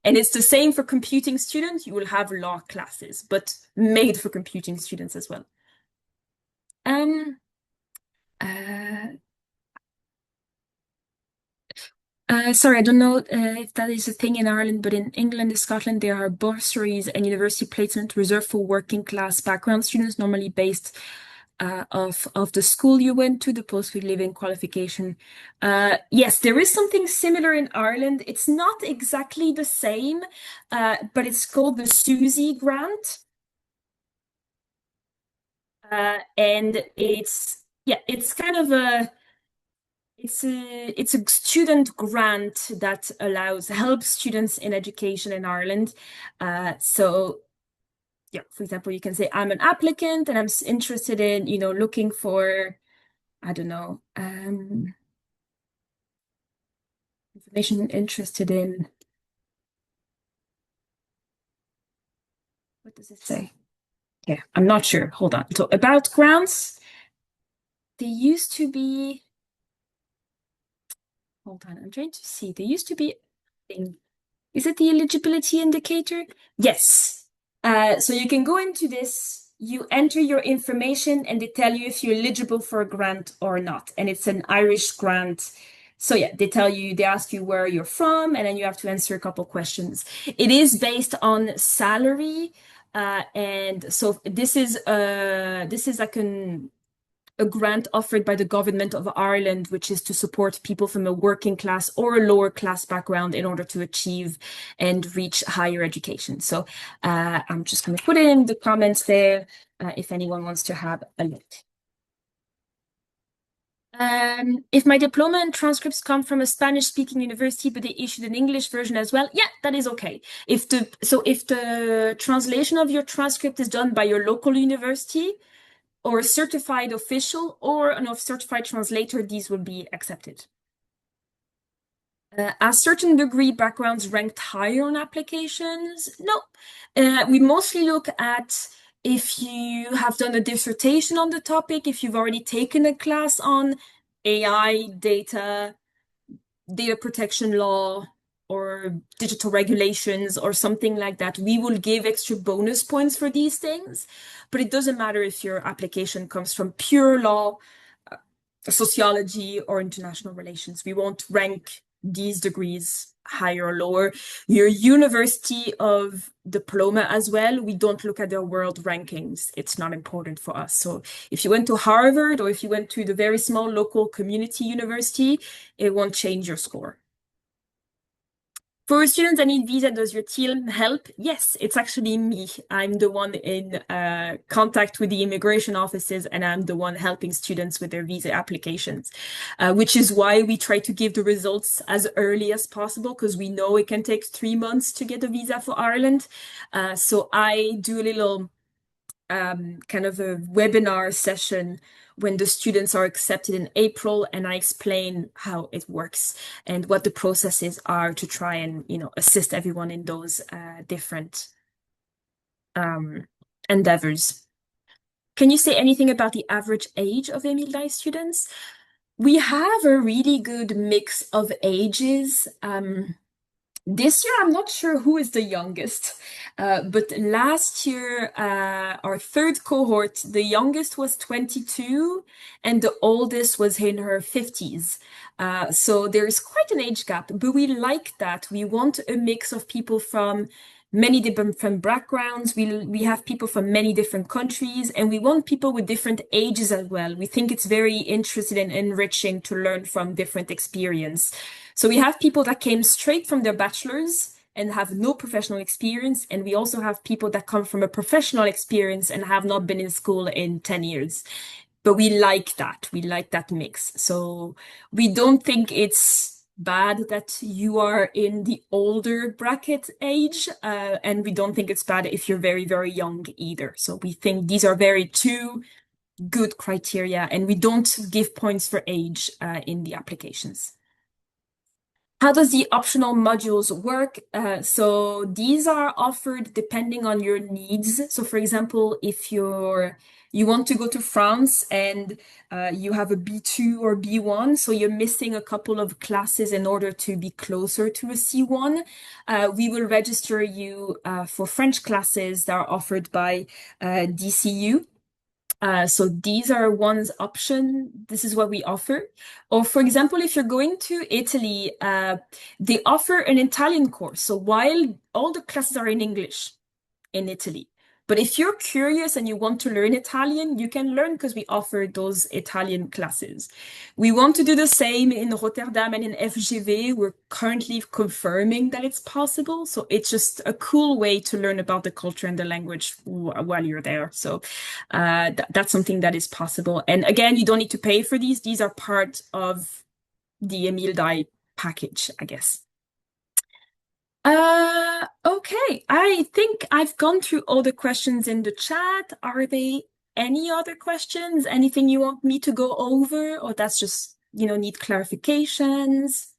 And it's the same for computing students. You will have law classes, but made for computing students as well. Sorry, I don't know if that is a thing in Ireland, but in England and Scotland, there are bursaries and university placement reserved for working class background students, normally based of the school you went to, the post-living qualification. Yes, there is something similar in Ireland. It's not exactly the same, but it's called the Susie grant. And it's kind of it's a student grant that helps students in education in Ireland. So yeah, for example, you can say I'm an applicant and I'm interested in, looking for, I don't know, information interested in, what does it say? Yeah, I'm not sure. Hold on. So about grants, they used to be, hold on, I'm trying to see. There used to be, is it the eligibility indicator? Yes. So you can go into this, you enter your information, and they tell you if you're eligible for a grant or not. And it's an Irish grant. So yeah, they ask you where you're from, and then you have to answer a couple questions. It is based on salary. And so this is like a grant offered by the government of Ireland, which is to support people from a working class or a lower class background in order to achieve and reach higher education. So I'm just going to put it in the comments there if anyone wants to have a look. If my diploma and transcripts come from a Spanish-speaking university, but they issued an English version as well, yeah, that is okay. If the translation of your transcript is done by your local university, or a certified official or a certified translator, these will be accepted. Are certain degree backgrounds ranked higher on applications? No. We mostly look at if you have done a dissertation on the topic, if you've already taken a class on AI, data protection law, or digital regulations or something like that. We will give extra bonus points for these things, but it doesn't matter if your application comes from pure law, sociology, or international relations. We won't rank these degrees higher or lower. Your university of diploma as well, we don't look at their world rankings. It's not important for us. So if you went to Harvard or if you went to the very small local community university, it won't change your score. For students that need visa, does your team help? Yes, it's actually me. I'm the one in contact with the immigration offices, and I'm the one helping students with their visa applications, which is why we try to give the results as early as possible, because we know it can take 3 months to get a visa for Ireland. So I do a little kind of a webinar session when the students are accepted in April, and I explain how it works and what the processes are to try and, assist everyone in those different endeavors. Can you say anything about the average age of EMILDAI students? We have a really good mix of ages. This year, I'm not sure who is the youngest, but last year, our third cohort, the youngest was 22 and the oldest was in her 50s. So there is quite an age gap, but we like that. We want a mix of people from many different backgrounds. We have people from many different countries, and we want people with different ages as well. We think it's very interesting and enriching to learn from different experience. So we have people that came straight from their bachelor's and have no professional experience, and we also have people that come from a professional experience and have not been in school in 10 years. But we like that. We like that mix. So we don't think it's bad that you are in the older bracket age, and we don't think it's bad if you're very, very young either. So we think these are very two good criteria, and we don't give points for age in the applications. How does the optional modules work? So these are offered depending on your needs. So for example, if you want to go to France and you have a B2 or B1, so you're missing a couple of classes in order to be closer to a C1, we will register you for French classes that are offered by DCU. So these are one's option. This is what we offer. Or for example, if you're going to Italy, they offer an Italian course. So while all the classes are in English in Italy, but if you're curious and you want to learn Italian, you can learn because we offer those Italian classes. We want to do the same in Rotterdam and in FGV. We're currently confirming that it's possible. So it's just a cool way to learn about the culture and the language while you're there. So that's something that is possible. And again, you don't need to pay for these. These are part of the EMILDAI package, I guess. Okay. I think I've gone through all the questions in the chat. Are there any other questions? Anything you want me to go over, or that's just, need clarifications?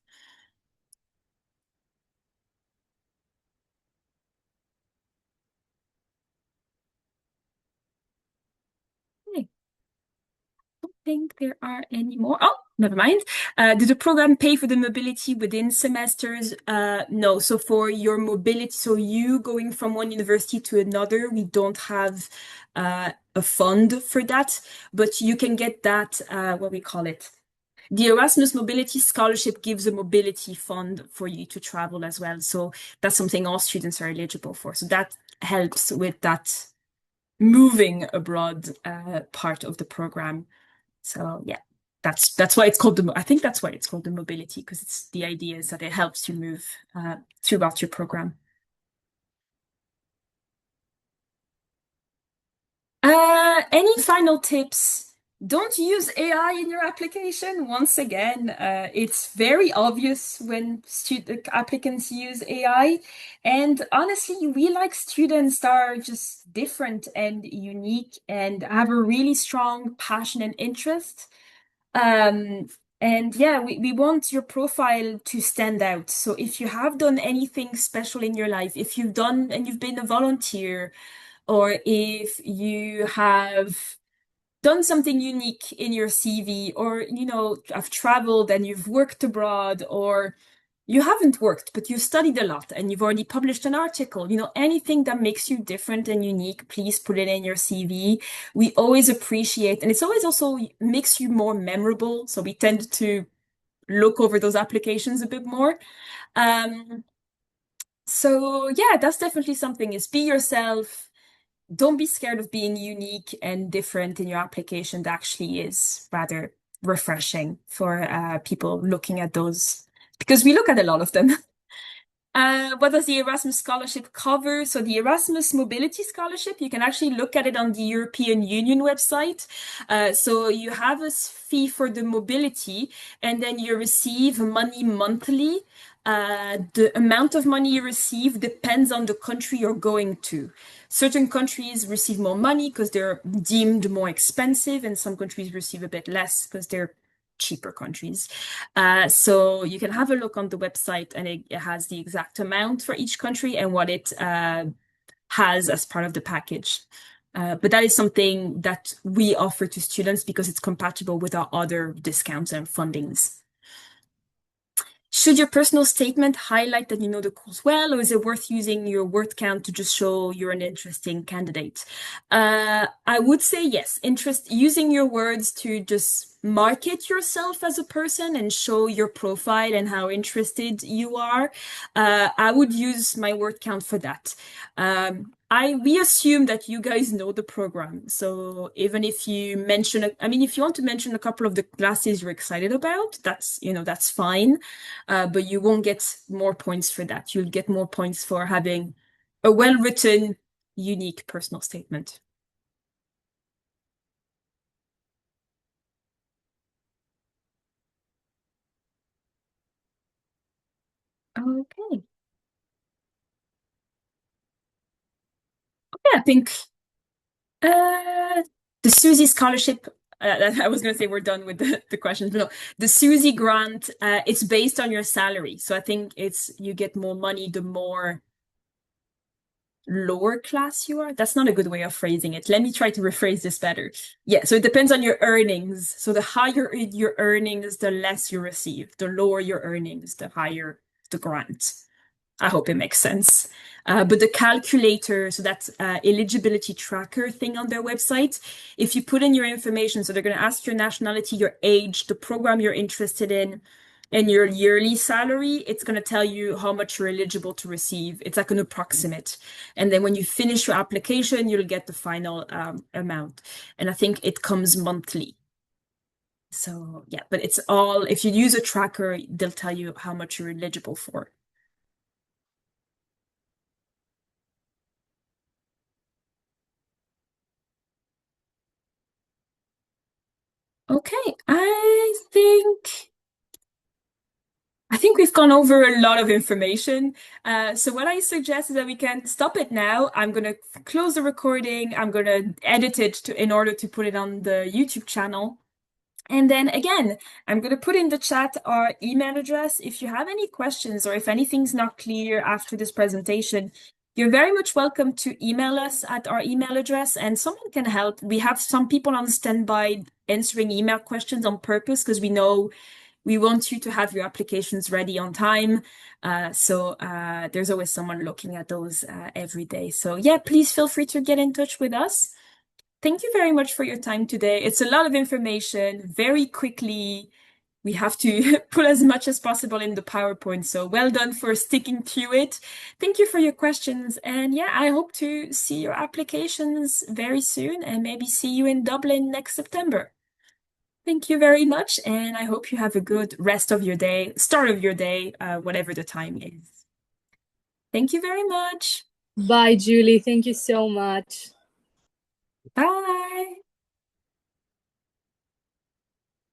Okay. I don't think there are any more. Oh, never mind. Did the program pay for the mobility within semesters? No. So for your mobility, so you going from one university to another, we don't have a fund for that, but you can get that, what we call it. The Erasmus Mobility Scholarship gives a mobility fund for you to travel as well. So that's something all students are eligible for. So that helps with that moving abroad part of the program. So yeah, that's why it's called I think that's why it's called the mobility, because it's the idea is that it helps you move throughout your program. Any final tips? Don't use AI in your application. Once again, it's very obvious when applicants use AI. And honestly, we like students that are just different and unique and have a really strong passion and interest. And yeah, we want your profile to stand out. So if you have done anything special in your life, if you've done and you've been a volunteer, or if you have done something unique in your CV, or have traveled and you've worked abroad, or you haven't worked but you studied a lot and you've already published an article, anything that makes you different and unique, please put it in your CV. We always appreciate, and it's always also makes you more memorable, so we tend to look over those applications a bit more. Um, so yeah, that's definitely something is be yourself. Don't be scared of being unique and different in your application. That actually is rather refreshing for people looking at those because we look at a lot of them. What does the Erasmus Scholarship cover? So the Erasmus Mobility Scholarship, you can actually look at it on the European Union website. So you have a fee for the mobility, and then you receive money monthly. The amount of money you receive depends on the country you're going to. Certain countries receive more money because they're deemed more expensive, and some countries receive a bit less because they're cheaper countries. So you can have a look on the website and it has the exact amount for each country and what it has as part of the package. But that is something that we offer to students because it's compatible with our other discounts and fundings. Should your personal statement highlight that you know the course well, or is it worth using your word count to just show you're an interesting candidate? I would say yes. Using your words to just market yourself as a person and show your profile and how interested you are. I would use my word count for that. We assume that you guys know the program. So even if you mention, if you want to mention a couple of the classes you're excited about, that's fine. But you won't get more points for that. You'll get more points for having a well-written, unique personal statement. Okay. Yeah, I think uh, the Susie scholarship. I was going to say we're done with the questions, but no, the Susie grant. It's based on your salary, so I think it's you get more money the more lower class you are. That's not a good way of phrasing it. Let me try to rephrase this better. Yeah, so it depends on your earnings. So the higher your earnings, the less you receive. The lower your earnings, the higher the grant. I hope it makes sense. But the calculator, so that's eligibility tracker thing on their website. If you put in your information, so they're going to ask your nationality, your age, the program you're interested in, and your yearly salary, it's going to tell you how much you're eligible to receive. It's like an approximate. And then when you finish your application, you'll get the final amount. And I think it comes monthly. So yeah, but it's all, if you use a tracker, they'll tell you how much you're eligible for. Okay, I think we've gone over a lot of information. So what I suggest is that we can stop it now. I'm gonna close the recording. I'm gonna edit it in order to put it on the YouTube channel. And then again, I'm going to put in the chat our email address. If you have any questions or if anything's not clear after this presentation, you're very much welcome to email us at our email address and someone can help. We have some people on standby answering email questions on purpose because we know we want you to have your applications ready on time. So there's always someone looking at those every day. So yeah, please feel free to get in touch with us. Thank you very much for your time today. It's a lot of information very quickly. We have to put as much as possible in the PowerPoint. So well done for sticking to it. Thank you for your questions. And yeah, I hope to see your applications very soon and maybe see you in Dublin next September. Thank you very much. And I hope you have a good rest of your day, start of your day, whatever the time is. Thank you very much. Bye, Julie. Thank you so much. Bye.